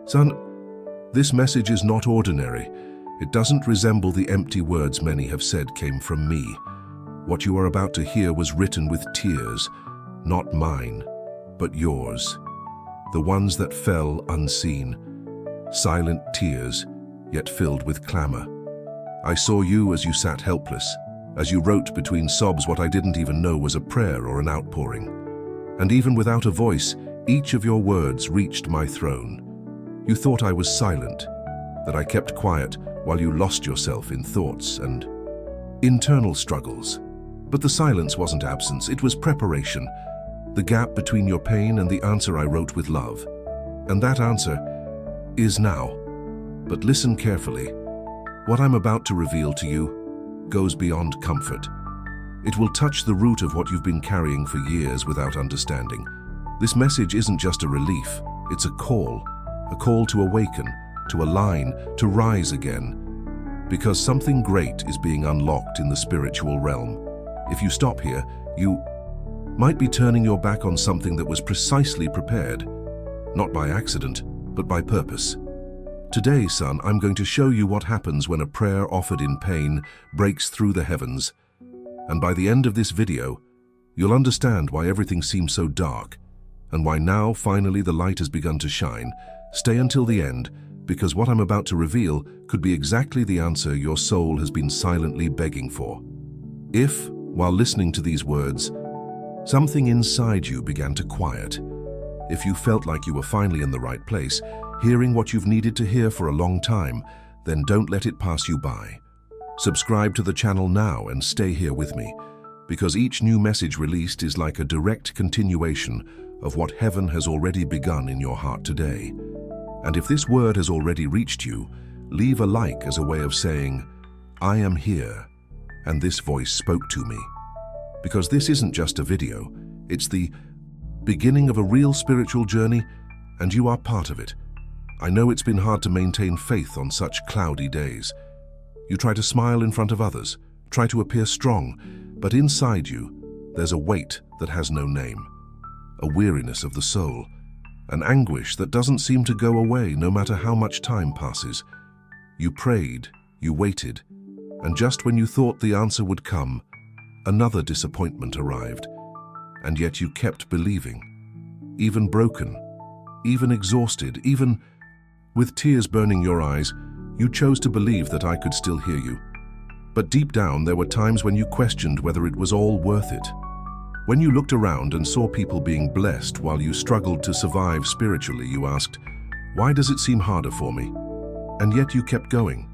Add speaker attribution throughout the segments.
Speaker 1: Son, this message is not ordinary. It doesn't resemble the empty words many have said came from me. What you are about to hear was written with tears, not mine, but yours. The ones that fell unseen. Silent tears, yet filled with clamor. I saw you as you sat helpless, as you wrote between sobs what I didn't even know was a prayer or an outpouring. And even without a voice, each of your words reached my throne. You thought I was silent, that I kept quiet while you lost yourself in thoughts and internal struggles. But the silence wasn't absence, it was preparation. The gap between your pain and the answer I wrote with love. And that answer is now. But listen carefully. What I'm about to reveal to you goes beyond comfort. It will touch the root of what you've been carrying for years without understanding. This message isn't just a relief, it's a call to awaken, to align, to rise again. Because something great is being unlocked in the spiritual realm. If you stop here, you might be turning your back on something that was precisely prepared, not by accident, but by purpose. Today, son, I'm going to show you what happens when a prayer offered in pain breaks through the heavens. And by the end of this video, you'll understand why everything seems so dark, and why now, finally, the light has begun to shine. Stay until the end, because what I'm about to reveal could be exactly the answer your soul has been silently begging for. If, while listening to these words, something inside you began to quiet, if you felt like you were finally in the right place, hearing what you've needed to hear for a long time, then don't let it pass you by. Subscribe to the channel now and stay here with me, because each new message released is like a direct continuation of what heaven has already begun in your heart today. And if this word has already reached you, leave a like as a way of saying, I am here, and this voice spoke to me. Because this isn't just a video, it's the beginning of a real spiritual journey, and you are part of it. I know it's been hard to maintain faith on such cloudy days. You try to smile in front of others, try to appear strong, but inside you, there's a weight that has no name, a weariness of the soul, an anguish that doesn't seem to go away no matter how much time passes. You prayed, you waited, and just when you thought the answer would come, another disappointment arrived. And yet you kept believing, even broken, even exhausted, even with tears burning your eyes, you chose to believe that I could still hear you. But deep down, there were times when you questioned whether it was all worth it. When you looked around and saw people being blessed while you struggled to survive spiritually, you asked, why does it seem harder for me? And yet you kept going.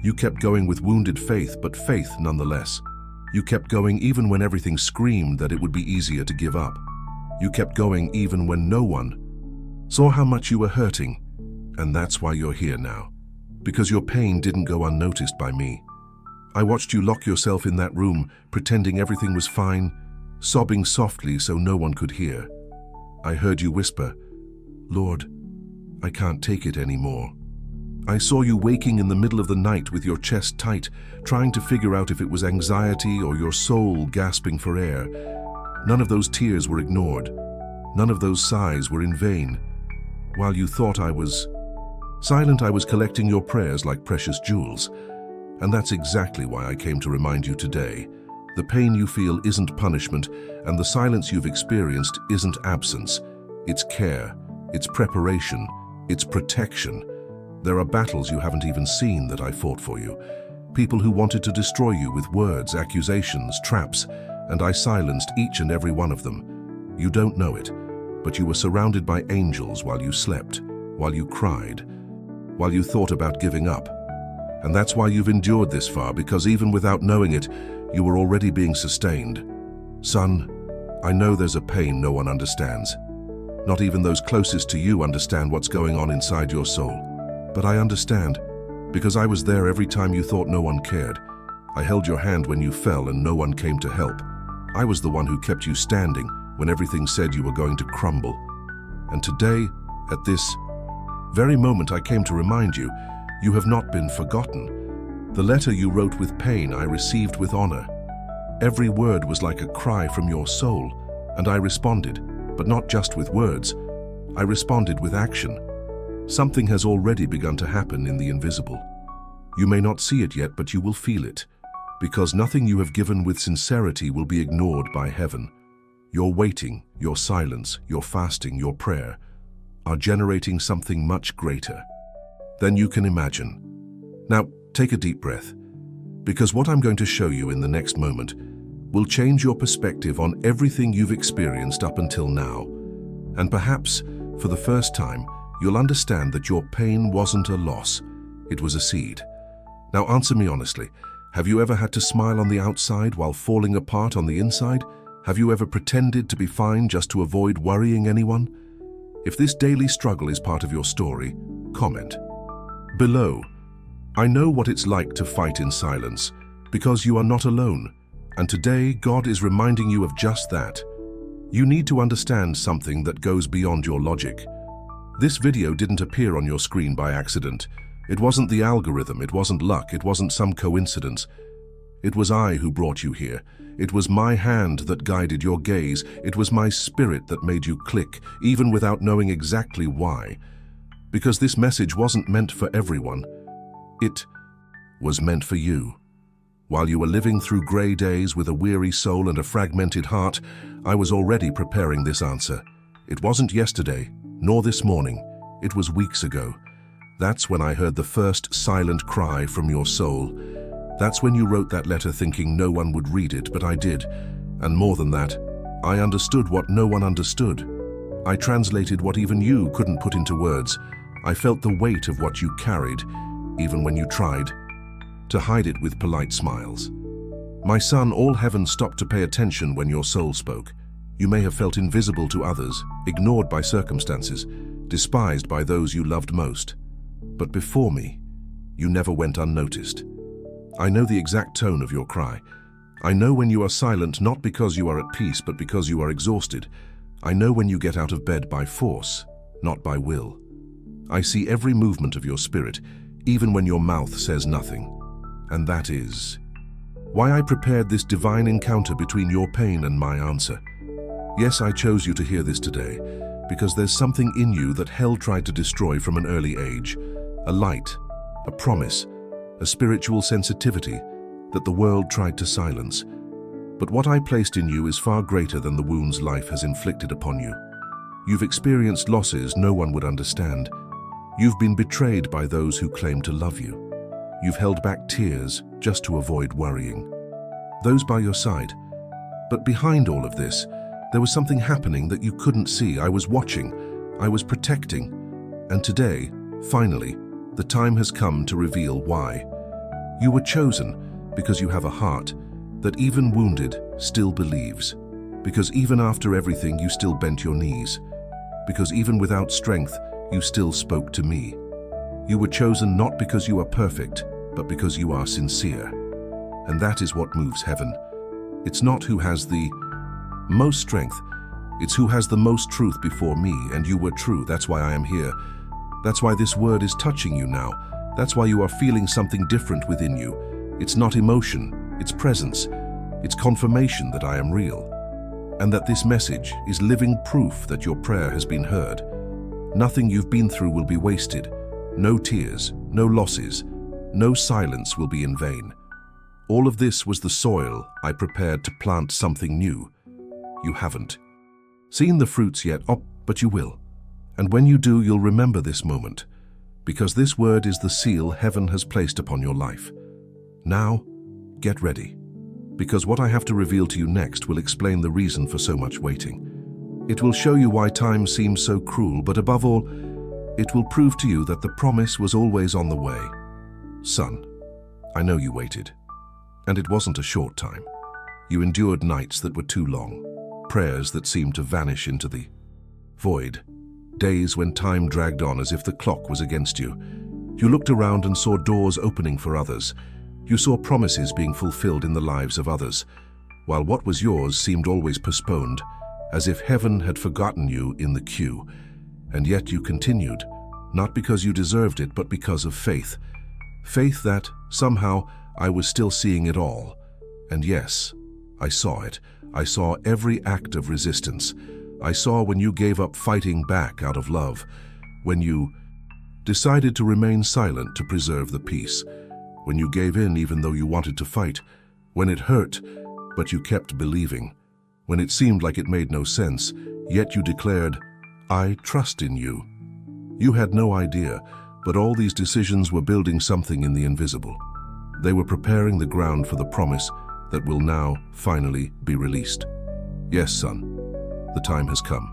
Speaker 1: You kept going with wounded faith, but faith nonetheless. You kept going even when everything screamed that it would be easier to give up. You kept going even when no one saw how much you were hurting. And that's why you're here now. Because your pain didn't go unnoticed by me. I watched you lock yourself in that room, pretending everything was fine, sobbing softly so no one could hear. I heard you whisper, Lord, I can't take it anymore. I saw you waking in the middle of the night with your chest tight, trying to figure out if it was anxiety or your soul gasping for air. None of those tears were ignored. None of those sighs were in vain. While you thought I was silent, I was collecting your prayers like precious jewels. And that's exactly why I came to remind you today. The pain you feel isn't punishment, and the silence you've experienced isn't absence. It's care, it's preparation, it's protection. There are battles you haven't even seen that I fought for you. People who wanted to destroy you with words, accusations, traps, and I silenced each and every one of them. You don't know it, but you were surrounded by angels while you slept, while you cried, while you thought about giving up. And that's why you've endured this far, because even without knowing it, you were already being sustained. Son, I know there's a pain no one understands. Not even those closest to you understand what's going on inside your soul. But I understand, because I was there every time you thought no one cared. I held your hand when you fell and no one came to help. I was the one who kept you standing when everything said you were going to crumble. And today, at this very moment, I came to remind you, you have not been forgotten. The letter you wrote with pain, I received with honor. Every word was like a cry from your soul, and I responded, but not just with words. I responded with action. Something has already begun to happen in the invisible. You may not see it yet, but you will feel it, because nothing you have given with sincerity will be ignored by heaven. Your waiting, your silence, your fasting, your prayer are generating something much greater than you can imagine. Now, take a deep breath, because what I'm going to show you in the next moment will change your perspective on everything you've experienced up until now. And perhaps, for the first time, you'll understand that your pain wasn't a loss, it was a seed. Now answer me honestly, have you ever had to smile on the outside while falling apart on the inside? Have you ever pretended to be fine just to avoid worrying anyone? If this daily struggle is part of your story, comment below. I know what it's like to fight in silence, because you are not alone. And today, God is reminding you of just that. You need to understand something that goes beyond your logic. This video didn't appear on your screen by accident. It wasn't the algorithm, it wasn't luck, it wasn't some coincidence. It was I who brought you here. It was my hand that guided your gaze. It was my spirit that made you click, even without knowing exactly why. Because this message wasn't meant for everyone. It was meant for you. While you were living through grey days with a weary soul and a fragmented heart, I was already preparing this answer. It wasn't yesterday, nor this morning. It was weeks ago. That's when I heard the first silent cry from your soul. That's when you wrote that letter thinking no one would read it, but I did. And more than that, I understood what no one understood. I translated what even you couldn't put into words. I felt the weight of what you carried, even when you tried to hide it with polite smiles. My son, all heaven stopped to pay attention when your soul spoke. You may have felt invisible to others, ignored by circumstances, despised by those you loved most. But before me, you never went unnoticed. I know the exact tone of your cry. I know when you are silent, not because you are at peace, but because you are exhausted. I know when you get out of bed by force, not by will. I see every movement of your spirit, even when your mouth says nothing. And that is why I prepared this divine encounter between your pain and my answer. Yes, I chose you to hear this today, because there's something in you that hell tried to destroy from an early age. A light, a promise, a spiritual sensitivity that the world tried to silence. But what I placed in you is far greater than the wounds life has inflicted upon you. You've experienced losses no one would understand. You've been betrayed by those who claim to love you. You've held back tears just to avoid worrying those by your side. But behind all of this, there was something happening that you couldn't see. I was watching, I was protecting. And today, finally, the time has come to reveal why. You were chosen because you have a heart that even wounded still believes. Because even after everything, you still bent your knees. Because even without strength, you still spoke to me. You were chosen not because you are perfect, but because you are sincere. And that is what moves heaven. It's not who has the most strength, it's who has the most truth before me, and you were true. That's why I am here. That's why this word is touching you now. That's why you are feeling something different within you. It's not emotion, it's presence. It's confirmation that I am real. And that this message is living proof that your prayer has been heard. Nothing you've been through will be wasted. No tears, no losses, no silence will be in vain. All of this was the soil I prepared to plant something new. You haven't seen the fruits yet, but you will. And when you do, you'll remember this moment, because this word is the seal heaven has placed upon your life. Now, get ready, because what I have to reveal to you next will explain the reason for so much waiting. It will show you why time seems so cruel, but above all, it will prove to you that the promise was always on the way. Son, I know you waited, and it wasn't a short time. You endured nights that were too long, prayers that seemed to vanish into the void, days when time dragged on as if the clock was against you. You looked around and saw doors opening for others. You saw promises being fulfilled in the lives of others, while what was yours seemed always postponed, as if heaven had forgotten you in the queue. And yet you continued, not because you deserved it, but because of faith. Faith that, somehow, I was still seeing it all. And yes, I saw it. I saw every act of resistance. I saw when you gave up fighting back out of love, when you decided to remain silent to preserve the peace. When you gave in even though you wanted to fight, when it hurt, but you kept believing, when it seemed like it made no sense, yet you declared, "I trust in you." You had no idea, but all these decisions were building something in the invisible. They were preparing the ground for the promise that will now finally be released. Yes, son, the time has come.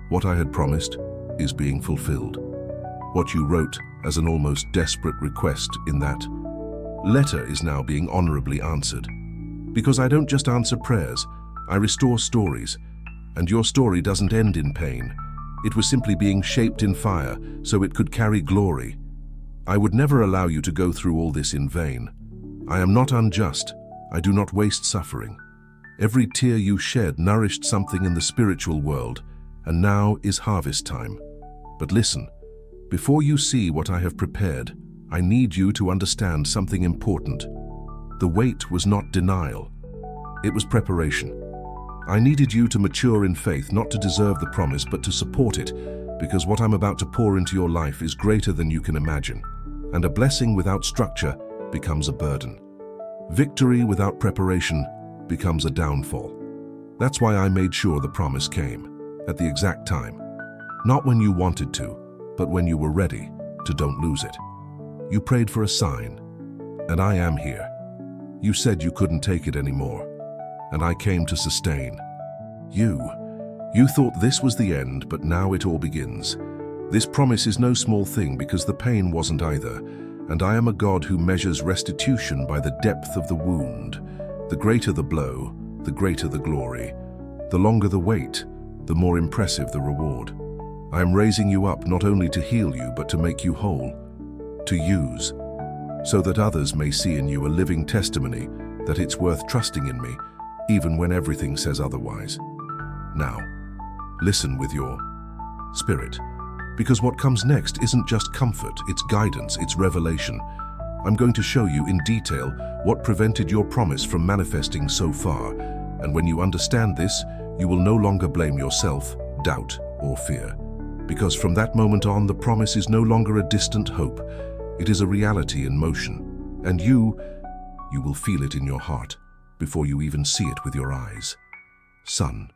Speaker 1: What I had promised is being fulfilled. What you wrote as an almost desperate request in that letter is now being honorably answered. Because I don't just answer prayers, I restore stories. And your story doesn't end in pain. It was simply being shaped in fire so it could carry glory. I would never allow you to go through all this in vain. I am not unjust. I do not waste suffering. Every tear you shed nourished something in the spiritual world, and now is harvest time. But listen, before you see what I have prepared, I need you to understand something important. The wait was not denial. It was preparation. I needed you to mature in faith, not to deserve the promise, but to support it, because what I'm about to pour into your life is greater than you can imagine. And a blessing without structure becomes a burden. Victory without preparation becomes a downfall. That's why I made sure the promise came, at the exact time. Not when you wanted to, but when you were ready to don't lose it. You prayed for a sign, and I am here. You said you couldn't take it anymore, and I came to sustain. You thought this was the end, but now it all begins. This promise is no small thing because the pain wasn't either, and I am a God who measures restitution by the depth of the wound. The greater the blow, the greater the glory. The longer the wait, the more impressive the reward. I am raising you up not only to heal you, but to make you whole, to use, so that others may see in you a living testimony that it's worth trusting in me, even when everything says otherwise. Now, listen with your spirit, because what comes next isn't just comfort, it's guidance, it's revelation. I'm going to show you in detail what prevented your promise from manifesting so far, and when you understand this, you will no longer blame yourself, doubt, or fear. Because from that moment on, the promise is no longer a distant hope. It is a reality in motion, and you will feel it in your heart before you even see it with your eyes. Son,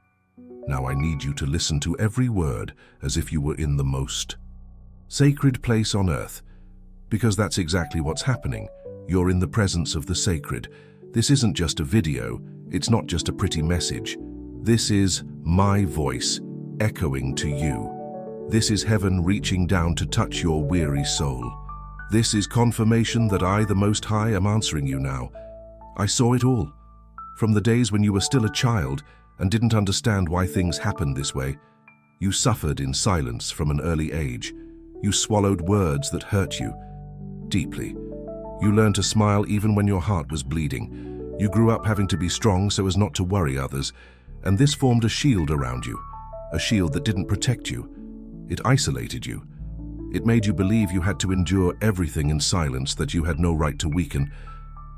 Speaker 1: now I need you to listen to every word as if you were in the most sacred place on earth, because that's exactly what's happening. You're in the presence of the sacred. This isn't just a video. It's not just a pretty message. This is my voice echoing to you. This is heaven reaching down to touch your weary soul. This is confirmation that I, the Most High, am answering you now. I saw it all. From the days when you were still a child and didn't understand why things happened this way. You suffered in silence from an early age. You swallowed words that hurt you deeply. You learned to smile even when your heart was bleeding. You grew up having to be strong so as not to worry others, and this formed a shield around you, a shield that didn't protect you. It isolated you. It made you believe you had to endure everything in silence, that you had no right to weaken.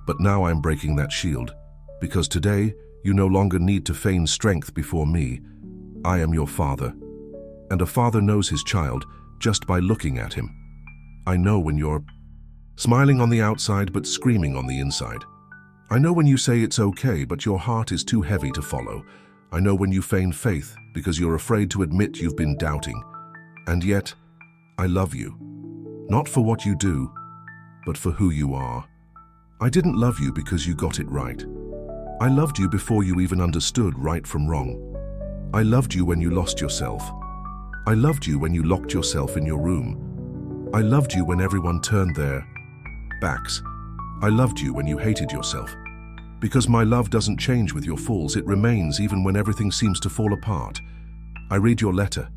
Speaker 1: But now I'm breaking that shield, because today you no longer need to feign strength before me. I am your father, and a father knows his child just by looking at him. I know when you're smiling on the outside but screaming on the inside. I know when you say it's okay but your heart is too heavy to follow. I know when you feign faith because you're afraid to admit you've been doubting. And yet, I love you, not for what you do, but for who you are. I didn't love you because you got it right. I loved you before you even understood right from wrong. I loved you when you lost yourself. I loved you when you locked yourself in your room. I loved you when everyone turned their backs. I loved you when you hated yourself. Because my love doesn't change with your falls, it remains even when everything seems to fall apart. I read your letter,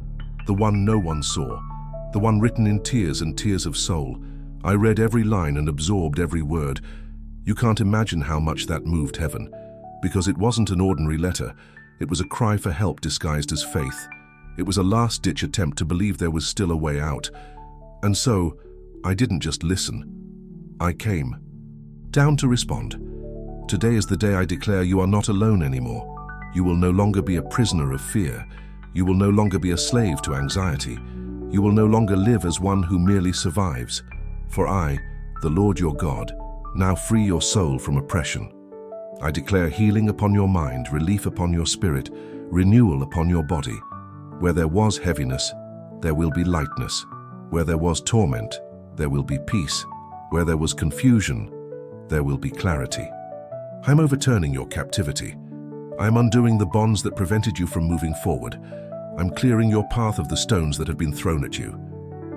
Speaker 1: the one no one saw, the one written in tears and tears of soul. I read every line and absorbed every word. You can't imagine how much that moved heaven, because it wasn't an ordinary letter. It was a cry for help disguised as faith. It was a last-ditch attempt to believe there was still a way out. And so, I didn't just listen. I came down to respond. Today is the day I declare you are not alone anymore. You will no longer be a prisoner of fear. You will no longer be a slave to anxiety. You will no longer live as one who merely survives. For I, the Lord your God, now free your soul from oppression. I declare healing upon your mind, relief upon your spirit, renewal upon your body. Where there was heaviness, there will be lightness. Where there was torment, there will be peace. Where there was confusion, there will be clarity. I am overturning your captivity. I am undoing the bonds that prevented you from moving forward. I'm clearing your path of the stones that have been thrown at you.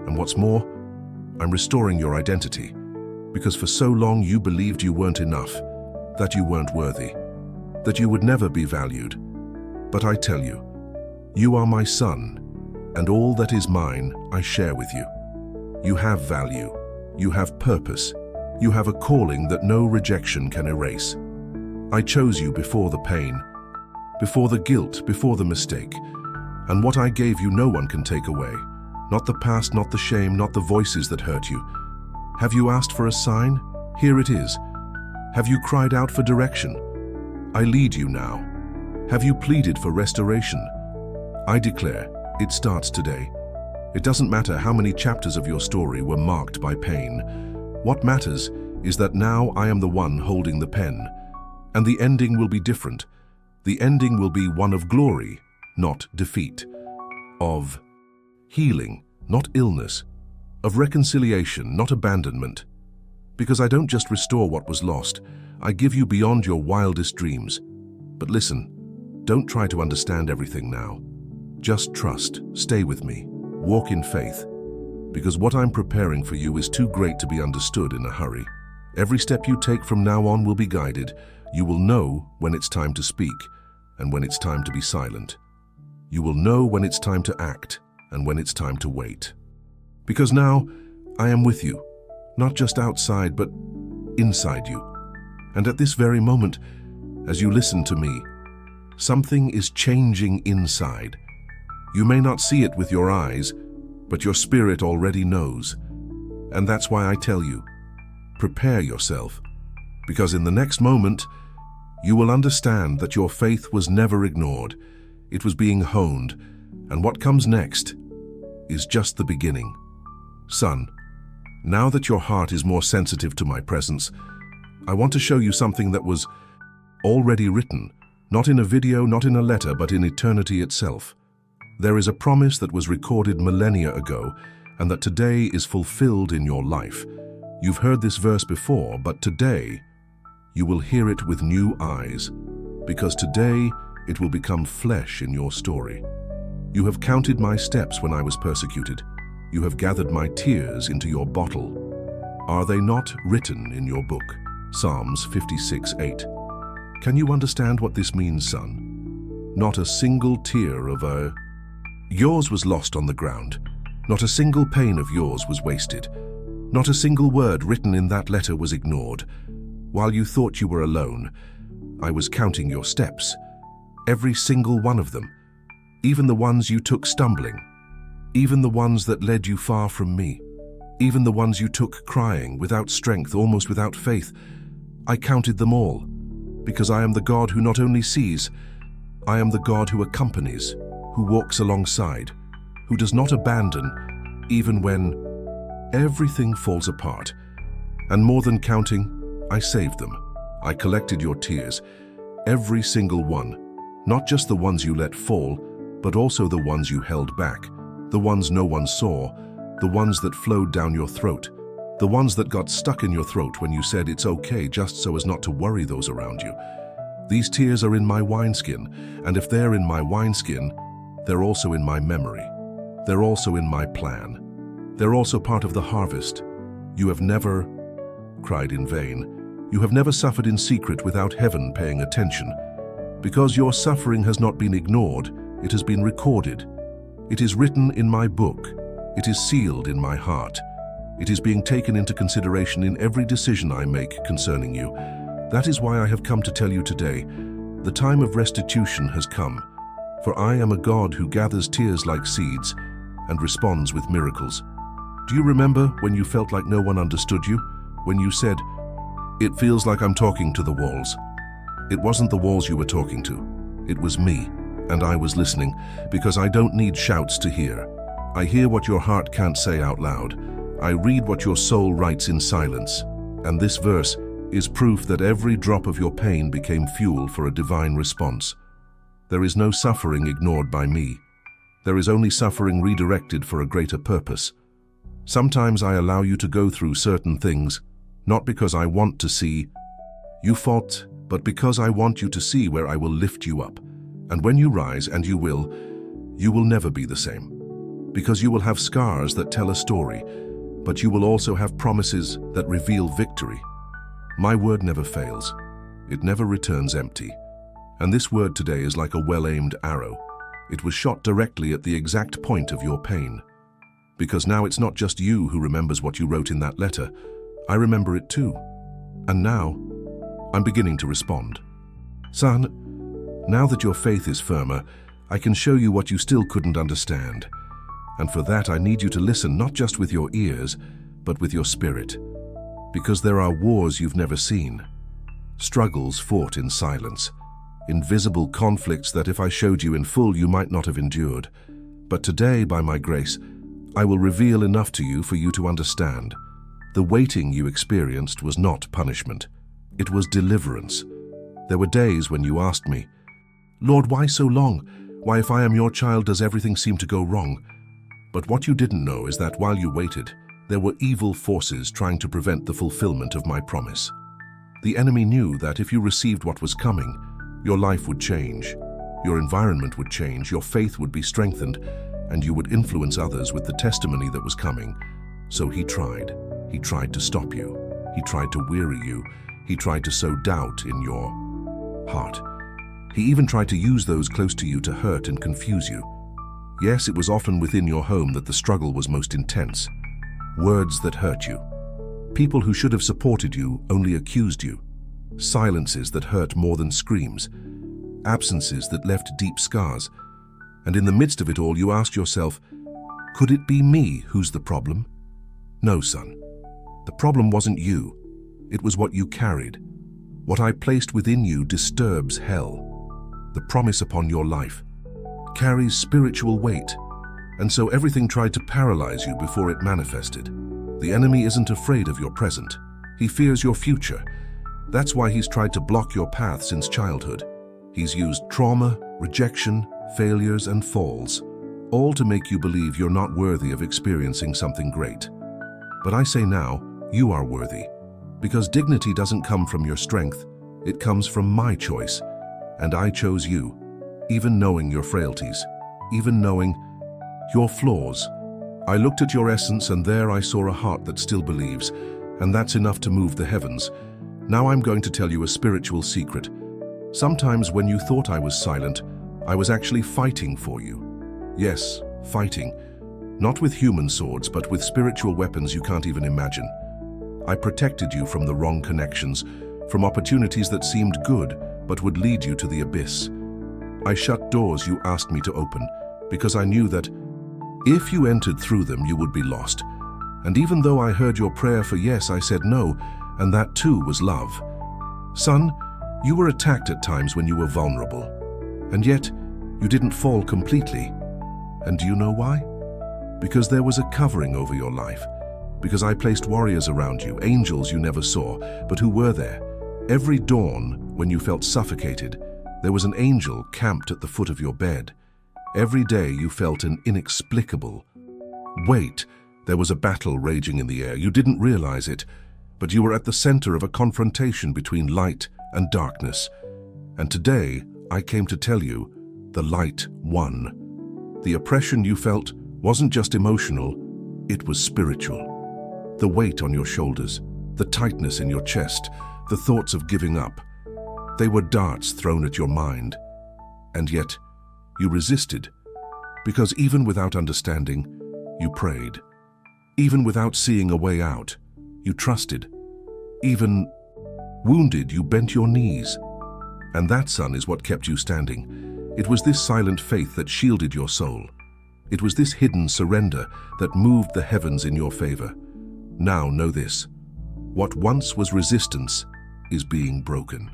Speaker 1: And what's more, I'm restoring your identity. Because for so long you believed you weren't enough, that you weren't worthy, that you would never be valued. But I tell you, you are my son, and all that is mine I share with you. You have value, you have purpose, you have a calling that no rejection can erase. I chose you before the pain, before the guilt, before the mistake. And what I gave you no one can take away. Not the past, not the shame, not the voices that hurt you. Have you asked for a sign? Here it is. Have you cried out for direction? I lead you now. Have you pleaded for restoration? I declare, it starts today. It doesn't matter how many chapters of your story were marked by pain. What matters is that now I am the one holding the pen. And the ending will be different. The ending will be one of glory, not defeat. Of healing, not illness. Of reconciliation, not abandonment. Because I don't just restore what was lost, I give you beyond your wildest dreams. But listen, don't try to understand everything now. Just trust, stay with me, walk in faith. Because what I'm preparing for you is too great to be understood in a hurry. Every step you take from now on will be guided. You will know when it's time to speak and when it's time to be silent. You will know when it's time to act and when it's time to wait. Because now I am with you, not just outside, but inside you. And at this very moment, as you listen to me, something is changing inside. You may not see it with your eyes, but your spirit already knows. And that's why I tell you, prepare yourself, because in the next moment, you will understand that your faith was never ignored. It was being honed, and what comes next is just the beginning. Son, now that your heart is more sensitive to my presence, I want to show you something that was already written, not in a video, not in a letter, but in eternity itself. There is a promise that was recorded millennia ago, and that today is fulfilled in your life. You've heard this verse before, but today you will hear it with new eyes, because today it will become flesh in your story. You have counted my steps when I was persecuted. You have gathered my tears into your bottle. Are they not written in your book? Psalms 56:8. Can you understand what this means, son? Not a single tear of yours was lost on the ground. Not a single pain of yours was wasted. Not a single word written in that letter was ignored. While you thought you were alone, I was counting your steps. Every single one of them. Even the ones you took stumbling. Even the ones that led you far from me. Even the ones you took crying, without strength, almost without faith. I counted them all, because I am the God who not only sees, I am the God who accompanies, who walks alongside, who does not abandon, even when everything falls apart. And more than counting, I saved them. I collected your tears, every single one, not just the ones you let fall, but also the ones you held back, the ones no one saw, the ones that flowed down your throat, the ones that got stuck in your throat when you said it's okay just so as not to worry those around you. These tears are in my wineskin, and if they're in my wineskin, they're also in my memory. They're also in my plan. They're also part of the harvest. You have never cried in vain. You have never suffered in secret without heaven paying attention. Because your suffering has not been ignored, it has been recorded. It is written in my book. It is sealed in my heart. It is being taken into consideration in every decision I make concerning you. That is why I have come to tell you today, the time of restitution has come. For I am a God who gathers tears like seeds and responds with miracles. Do you remember when you felt like no one understood you? When you said, "It feels like I'm talking to the walls." It wasn't the walls you were talking to. It was me, and I was listening, because I don't need shouts to hear. I hear what your heart can't say out loud. I read what your soul writes in silence. And this verse is proof that every drop of your pain became fuel for a divine response. There is no suffering ignored by me. There is only suffering redirected for a greater purpose. Sometimes I allow you to go through certain things, not because I want to see you fall, but because I want you to see where I will lift you up. And when you rise, and you will never be the same. Because you will have scars that tell a story, but you will also have promises that reveal victory. My word never fails. It never returns empty. And this word today is like a well-aimed arrow. It was shot directly at the exact point of your pain. Because now it's not just you who remembers what you wrote in that letter. I remember it too. And now, I'm beginning to respond. Son, now that your faith is firmer, I can show you what you still couldn't understand. And for that, I need you to listen not just with your ears, but with your spirit. Because there are wars you've never seen. Struggles fought in silence. Invisible conflicts that if I showed you in full, you might not have endured. But today, by my grace, I will reveal enough to you for you to understand. The waiting you experienced was not punishment. It was deliverance. There were days when you asked me, Lord, why so long? Why, if I am your child, does everything seem to go wrong? But what you didn't know is that while you waited, there were evil forces trying to prevent the fulfillment of my promise. The enemy knew that if you received what was coming, your life would change, your environment would change, your faith would be strengthened, and you would influence others with the testimony that was coming. So he tried. He tried to stop you. He tried to weary you. He tried to sow doubt in your heart. He even tried to use those close to you to hurt and confuse you. Yes, it was often within your home that the struggle was most intense. Words that hurt you. People who should have supported you only accused you. Silences that hurt more than screams. Absences that left deep scars. And in the midst of it all, you asked yourself, could it be me who's the problem? No, son. The problem wasn't you. It was what you carried. What I placed within you disturbs hell. The promise upon your life carries spiritual weight, and so everything tried to paralyze you before it manifested. The enemy isn't afraid of your present. He fears your future. That's why he's tried to block your path since childhood. He's used trauma, rejection, failures, and falls, all to make you believe you're not worthy of experiencing something great. But I say now, you are worthy, because dignity doesn't come from your strength. It comes from my choice, and I chose you. Even knowing your frailties, even knowing your flaws. I looked at your essence, and there I saw a heart that still believes, and that's enough to move the heavens. Now I'm going to tell you a spiritual secret. Sometimes when you thought I was silent, I was actually fighting for you. Yes, fighting. Not with human swords, but with spiritual weapons you can't even imagine. I protected you from the wrong connections, from opportunities that seemed good, but would lead you to the abyss. I shut doors you asked me to open, because I knew that if you entered through them, you would be lost. And even though I heard your prayer for yes, I said no, and that too was love. Son, you were attacked at times when you were vulnerable, and yet you didn't fall completely. And do you know why? Because there was a covering over your life. Because I placed warriors around you, angels you never saw, but who were there. Every dawn, when you felt suffocated, there was an angel camped at the foot of your bed. Every day you felt an inexplicable weight. There was a battle raging in the air. You didn't realize it, but you were at the center of a confrontation between light and darkness. And today, I came to tell you, the light won. The oppression you felt wasn't just emotional, it was spiritual. The weight on your shoulders, the tightness in your chest, the thoughts of giving up. They were darts thrown at your mind. And yet, you resisted. Because even without understanding, you prayed. Even without seeing a way out, you trusted. Even wounded, you bent your knees. And that, son, is what kept you standing. It was this silent faith that shielded your soul. It was this hidden surrender that moved the heavens in your favor. Now know this. What once was resistance is being broken.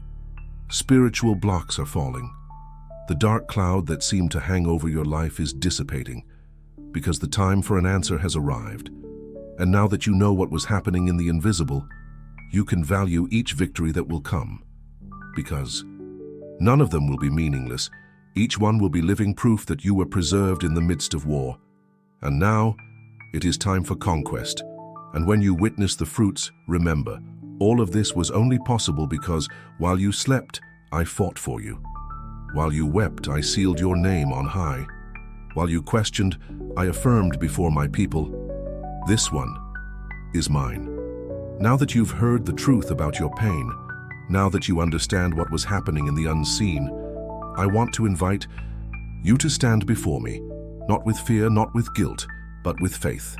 Speaker 1: Spiritual blocks are falling. The dark cloud that seemed to hang over your life is dissipating. because the time for an answer has arrived. And now that you know what was happening in the invisible, you can value each victory that will come. Because none of them will be meaningless. Each one will be living proof that you were preserved in the midst of war. And now, it is time for conquest. And when you witness the fruits, remember, all of this was only possible because while you slept, I fought for you. While you wept, I sealed your name on high. While you questioned, I affirmed before my people, this one is mine. Now that you've heard the truth about your pain, now that you understand what was happening in the unseen, I want to invite you to stand before me, not with fear, not with guilt, but with faith.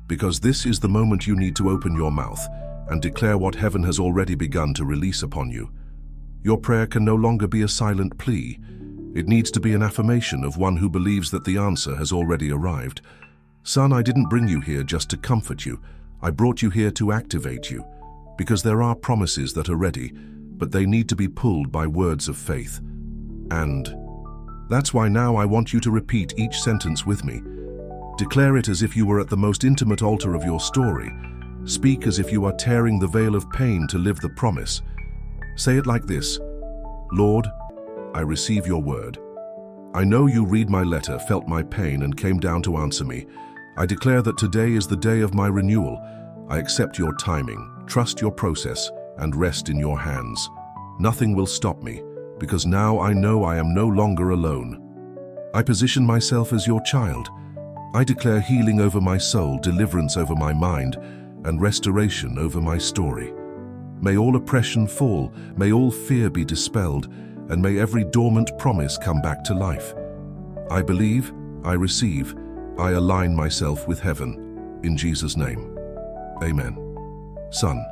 Speaker 1: Because this is the moment you need to open your mouth and declare what heaven has already begun to release upon you. Your prayer can no longer be a silent plea. It needs to be an affirmation of one who believes that the answer has already arrived. Son, I didn't bring you here just to comfort you. I brought you here to activate you, because there are promises that are ready, but they need to be pulled by words of faith. And that's why now I want you to repeat each sentence with me. Declare it as if you were at the most intimate altar of your story. Speak as if you are tearing the veil of pain to live the promise. Say it like this: Lord, I receive your word. I know you read my letter, felt my pain, and came down to answer me. I declare that today is the day of my renewal. I accept your timing, trust your process, and rest in your hands. Nothing will stop me, because now I know I am no longer alone. I position myself as your child. I declare healing over my soul, deliverance over my mind, and restoration over my story. May all oppression fall, may all fear be dispelled, and may every dormant promise come back to life. I believe, I receive, I align myself with heaven. In Jesus' name, amen. Son,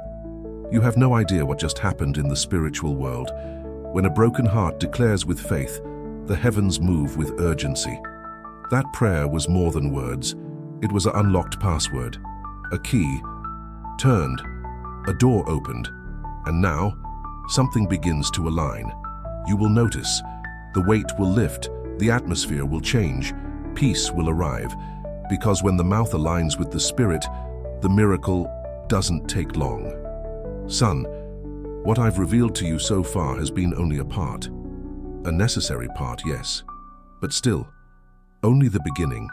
Speaker 1: you have no idea what just happened in the spiritual world. When a broken heart declares with faith, the heavens move with urgency. That prayer was more than words. It was an unlocked password. A key turned, a door opened, and now something begins to align. You will notice, the weight will lift, the atmosphere will change, peace will arrive, because when the mouth aligns with the spirit, the miracle doesn't take long. Son, what I've revealed to you so far has been only a part. A necessary part, yes, but still, only the beginning,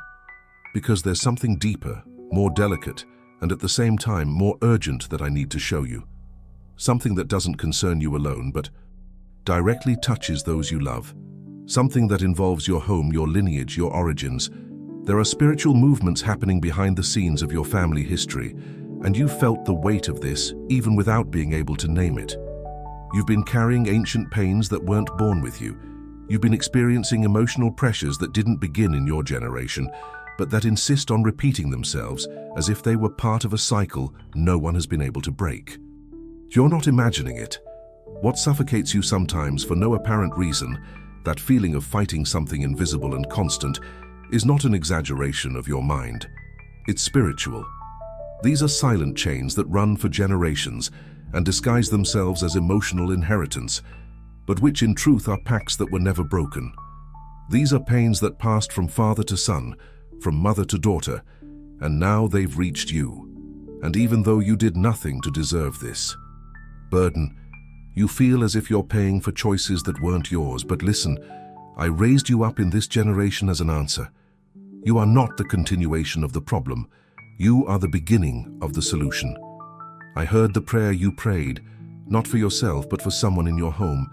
Speaker 1: because there's something deeper, more delicate, and at the same time more urgent that I need to show you. Something that doesn't concern you alone, but directly touches those you love. Something that involves your home, your lineage, your origins. There are spiritual movements happening behind the scenes of your family history, and you felt the weight of this even without being able to name it. You've been carrying ancient pains that weren't born with you. You've been experiencing emotional pressures that didn't begin in your generation, but that insist on repeating themselves as if they were part of a cycle no one has been able to break. You're not imagining it. What suffocates you sometimes for no apparent reason, that feeling of fighting something invisible and constant, is not an exaggeration of your mind. It's spiritual. These are silent chains that run for generations and disguise themselves as emotional inheritance, but which in truth are pacts that were never broken. These are pains that passed from father to son, from mother to daughter, and now they've reached you. And even though you did nothing to deserve this burden, you feel as if you're paying for choices that weren't yours. But listen, I raised you up in this generation as an answer. You are not the continuation of the problem. You are the beginning of the solution. I heard the prayer you prayed, not for yourself, but for someone in your home.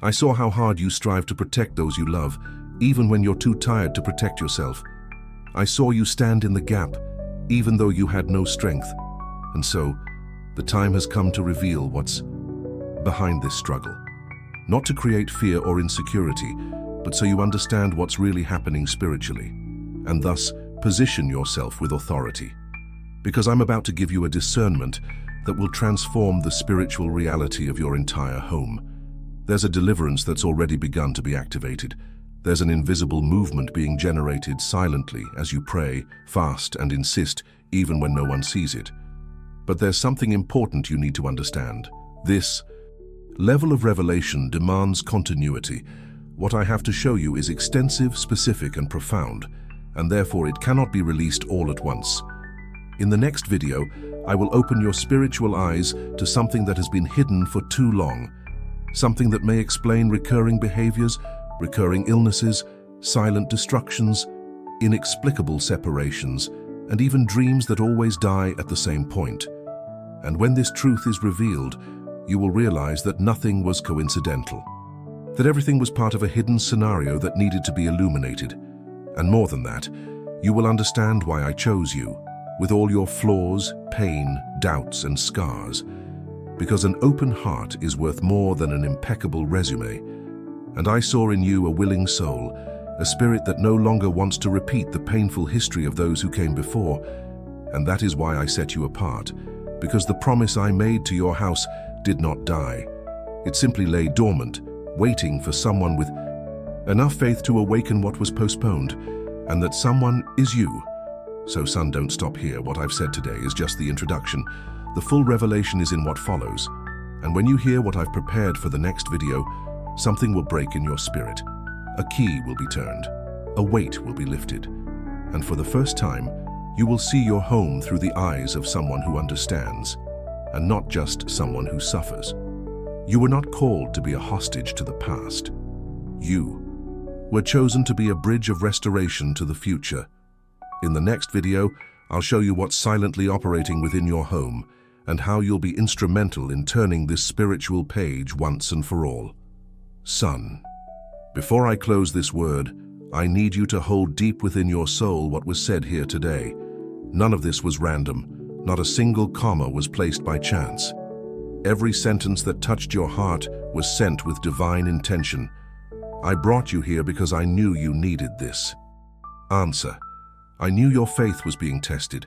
Speaker 1: I saw how hard you strive to protect those you love, even when you're too tired to protect yourself. I saw you stand in the gap, even though you had no strength. And so, the time has come to reveal what's behind this struggle. Not to create fear or insecurity, but so you understand what's really happening spiritually, and thus position yourself with authority. Because I'm about to give you a discernment that will transform the spiritual reality of your entire home. There's a deliverance that's already begun to be activated. There's an invisible movement being generated silently as you pray, fast, and insist, even when no one sees it. But there's something important you need to understand. This level of revelation demands continuity. What I have to show you is extensive, specific, and profound. and therefore it cannot be released all at once. In the next video, I will open your spiritual eyes to something that has been hidden for too long, something that may explain recurring behaviors, recurring illnesses, silent destructions, inexplicable separations, and even dreams that always die at the same point. And when this truth is revealed, you will realize that nothing was coincidental, that everything was part of a hidden scenario that needed to be illuminated. And more than that, you will understand why I chose you, with all your flaws, pain, doubts, and scars. Because an open heart is worth more than an impeccable resume. And I saw in you a willing soul, a spirit that no longer wants to repeat the painful history of those who came before. And that is why I set you apart, because the promise I made to your house did not die. It simply lay dormant, waiting for someone with enough faith to awaken what was postponed, and that someone is you. So son, don't stop here. What I've said today is just the introduction. The full revelation is in what follows. And when you hear what I've prepared for the next video, something will break in your spirit. A key will be turned. A weight will be lifted. And for the first time, you will see your home through the eyes of someone who understands, and not just someone who suffers. You were not called to be a hostage to the past. You were chosen to be a bridge of restoration to the future. In the next video, I'll show you what's silently operating within your home and how you'll be instrumental in turning this spiritual page once and for all. Son, before I close this word, I need you to hold deep within your soul what was said here today. None of this was random. Not a single comma was placed by chance. Every sentence that touched your heart was sent with divine intention. I brought you here because I knew you needed this. Answer. I knew your faith was being tested.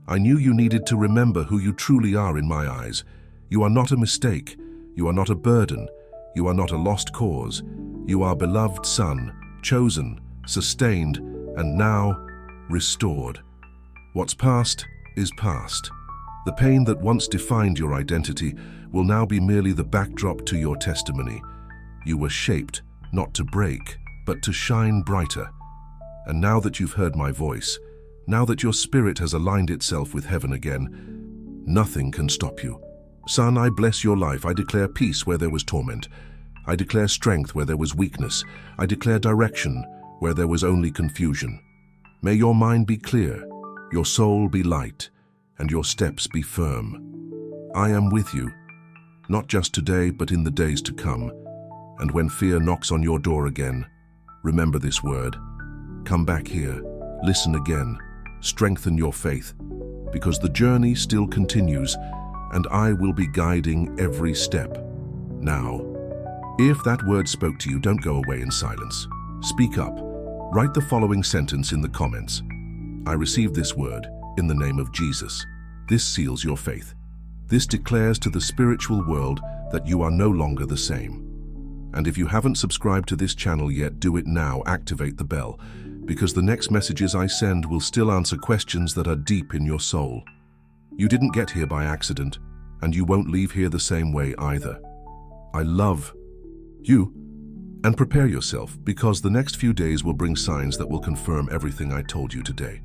Speaker 1: I knew you needed to remember who you truly are in my eyes. You are not a mistake. You are not a burden. You are not a lost cause. You are beloved son, chosen, sustained, and now restored. What's past is past. The pain that once defined your identity will now be merely the backdrop to your testimony. You were shaped not to break, but to shine brighter. And now that you've heard my voice, now that your spirit has aligned itself with heaven again, nothing can stop you. Son, I bless your life. I declare peace where there was torment. I declare strength where there was weakness. I declare direction where there was only confusion. May your mind be clear, your soul be light, and your steps be firm. I am with you, not just today, but in the days to come. And when fear knocks on your door again, remember this word. Come back here, listen again, strengthen your faith, because the journey still continues, and I will be guiding every step. Now, if that word spoke to you, don't go away in silence. Speak up. Write the following sentence in the comments. I received this word in the name of Jesus. This seals your faith. This declares to the spiritual world that you are no longer the same. And if you haven't subscribed to this channel yet, do it now. Activate the bell, because the next messages I send will still answer questions that are deep in your soul. You didn't get here by accident, and you won't leave here the same way either. I love you, and prepare yourself, because the next few days will bring signs that will confirm everything I told you today.